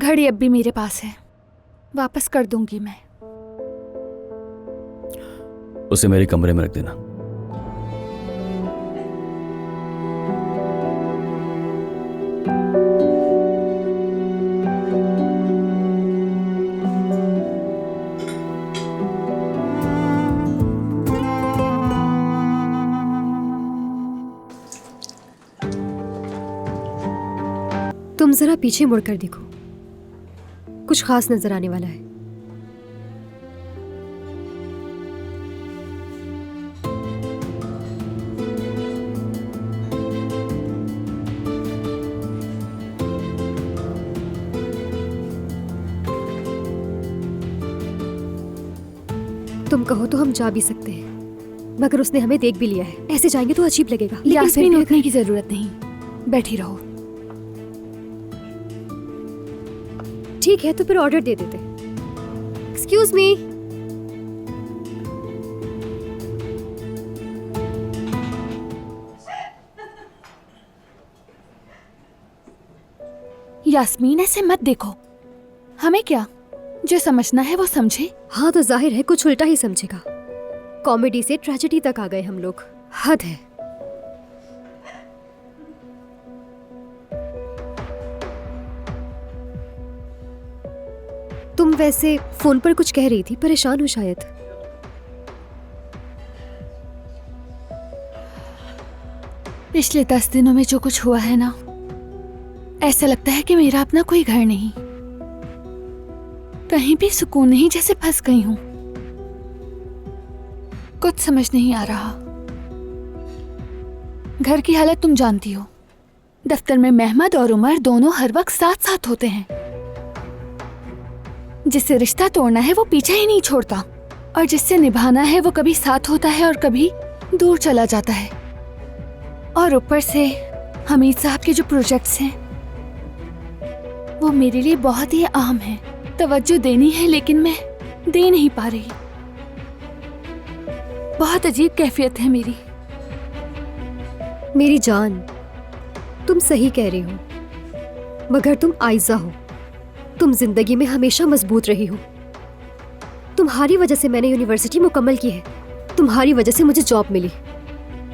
घड़ी अब भी मेरे पास है, वापस कर दूंगी मैं। उसे मेरे कमरे में रख देना। तुम जरा पीछे मुड़कर देखो, कुछ खास नजर आने वाला है। तुम कहो तो हम जा भी सकते हैं, मगर उसने हमें देख भी लिया है। ऐसे जाएंगे तो अजीब लगेगा। लेकिन यास्मीन, उठने की जरूरत नहीं, बैठी रहो। ठीक है, तो फिर ऑर्डर दे देते। Excuse me. यास्मीन, ऐसे मत देखो। हमें क्या, जो समझना है वो समझे। हाँ तो जाहिर है कुछ उल्टा ही समझेगा। कॉमेडी से ट्रेजेडी तक आ गए हम लोग, हद है। तुम वैसे फोन पर कुछ कह रही थी, परेशान हो शायद। पिछले 10 दिनों में जो कुछ हुआ है ना, ऐसा लगता है कि मेरा अपना कोई घर नहीं, कहीं भी सुकून नहीं, जैसे फंस गई हूं। कुछ समझ नहीं आ रहा। घर की हालत तुम जानती हो। दफ्तर में मेहमद और उमर दोनों हर वक्त साथ साथ होते हैं। जिससे रिश्ता तोड़ना है वो पीछे ही नहीं छोड़ता, और जिससे निभाना है वो कभी साथ होता है और कभी दूर चला जाता है। और ऊपर से हमीद साहब के जो प्रोजेक्ट्स हैं वो मेरे लिए बहुत ही अहम हैं। तवज्जो देनी है लेकिन मैं दे नहीं पा रही। बहुत अजीब कैफियत है मेरी। मेरी जान, तुम सही कह रही हो, मगर तुम आयजा हो। तुम जिंदगी में हमेशा मजबूत रही हो। तुम्हारी वजह से मैंने यूनिवर्सिटी मुकम्मल की है, तुम्हारी वजह से मुझे जॉब मिली।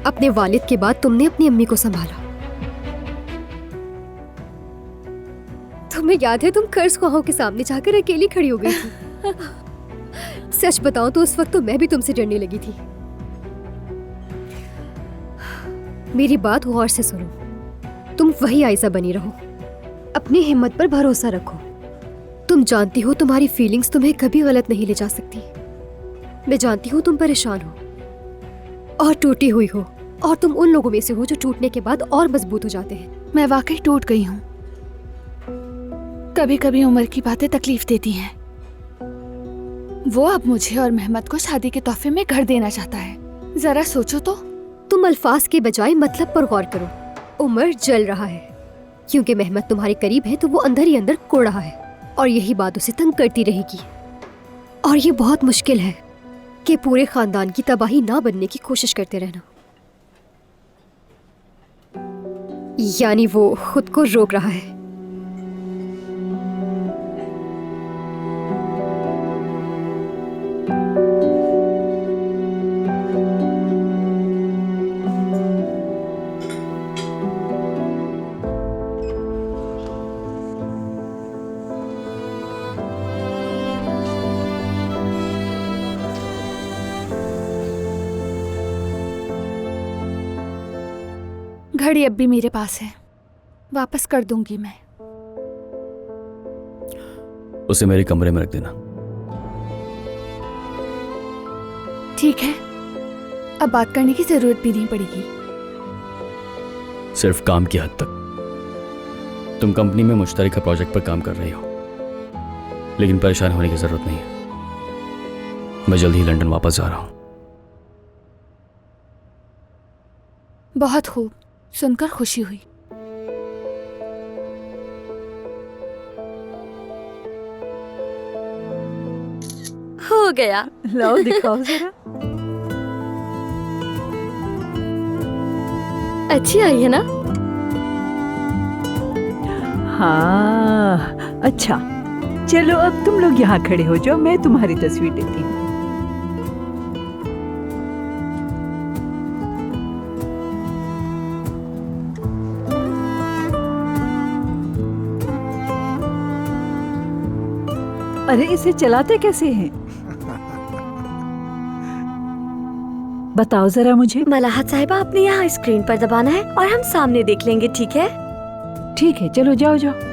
अपने वालिद के बाद तुमने अपनी अम्मी को संभाला। तुम्हें याद है तुम कर्ज ख्वाहों के सामने जाकर अकेली खड़ी हो गई थी। सच बताऊं तो उस वक्त तो मैं भी तुमसे डरने लगी थी। मेरी बात गौर से सुनो, तुम वही आयजा बनी रहो, अपनी हिम्मत पर भरोसा रखो। तुम जानती हो तुम्हारी फीलिंग्स तुम्हें कभी गलत नहीं ले जा सकती। मैं जानती हूँ तुम परेशान हो और टूटी हुई हो, और तुम उन लोगों में से हो जो टूटने के बाद और मजबूत हो जाते हैं। मैं वाकई टूट गई हूँ। कभी कभी उमर की बातें तकलीफ देती हैं। वो अब मुझे और मेहमद को शादी के तोहफे में घर देना चाहता है। जरा सोचो तो। तुम अल्फाज के बजाय मतलब पर गौर करो। उमर जल रहा है क्योंकि मेहमद तुम्हारे करीब है, तो वो अंदर ही अंदर कोड़ रहा है और यही बात उसे तंग करती रहेगी। और ये बहुत मुश्किल है कि पूरे खानदान की तबाही ना बनने की कोशिश करते रहना। यानी वो खुद को रोक रहा है। घड़ी अब भी मेरे पास है, वापस कर दूंगी मैं। उसे मेरे कमरे में रख देना। ठीक है, अब बात करने की जरूरत भी नहीं पड़ेगी। सिर्फ काम की हद तक। तुम कंपनी में मुश्तरका प्रोजेक्ट पर काम कर रही हो, लेकिन परेशान होने की जरूरत नहीं है। मैं जल्द ही लंदन वापस जा रहा हूं। बहुत खूब, सुनकर खुशी हुई। हो गया। लाओ दिखाओ जरा। अच्छी आई है ना? हाँ अच्छा, चलो अब तुम लोग यहाँ खड़े हो जाओ, मैं तुम्हारी तस्वीर लेती हूँ। अरे इसे चलाते कैसे हैं? बताओ जरा मुझे। मलाहत साहिबा, आपने यहाँ स्क्रीन पर दबाना है और हम सामने देख लेंगे, ठीक है? ठीक है, चलो जाओ जाओ।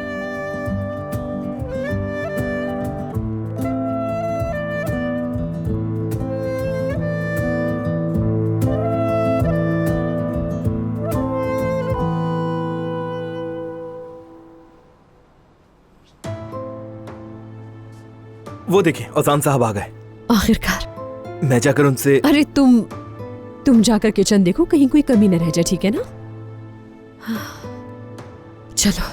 वो देखिए औजान साहब आ गए। आखिरकार। मैं जाकर उनसे। अरे तुम जाकर किचन देखो, कहीं कोई कमी न रह जाए, ठीक है ना? चलो।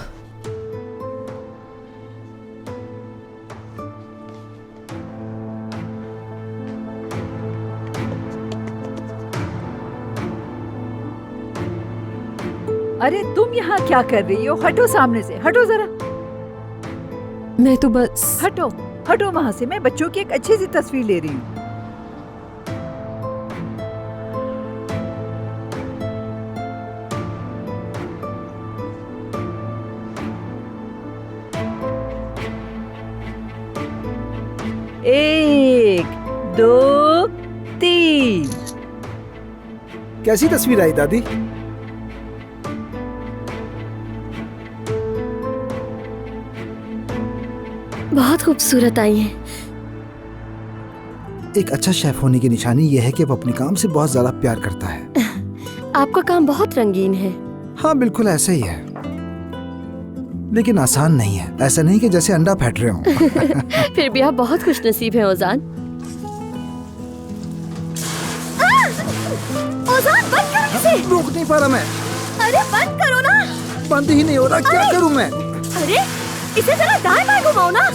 अरे तुम यहाँ क्या कर रही हो? हटो सामने से, हटो जरा। मैं तो बस। हटो हटो वहां से, मैं बच्चों की एक अच्छी सी तस्वीर ले रही हूँ। एक, दो, तीन। कैसी तस्वीर आई दादी? बहुत खूबसूरत आई है। एक अच्छा शेफ होने की निशानी यह है कि वो अपने काम से बहुत ज्यादा प्यार करता है। आपका काम बहुत रंगीन है। हाँ बिल्कुल ऐसा ही है, लेकिन आसान नहीं है। ऐसा नहीं कि जैसे अंडा फेंट रहे हो। फिर भी आप बहुत खुशनसीब हैं ओजान। ओजान बंद करो इसे। रोक नहीं पा रहा मैं। अरे बंद करो ना। बंद ही नहीं हो रहा, क्या करूं मैं? अरे इसे जरा दाएं बाएं घुमाओ ना।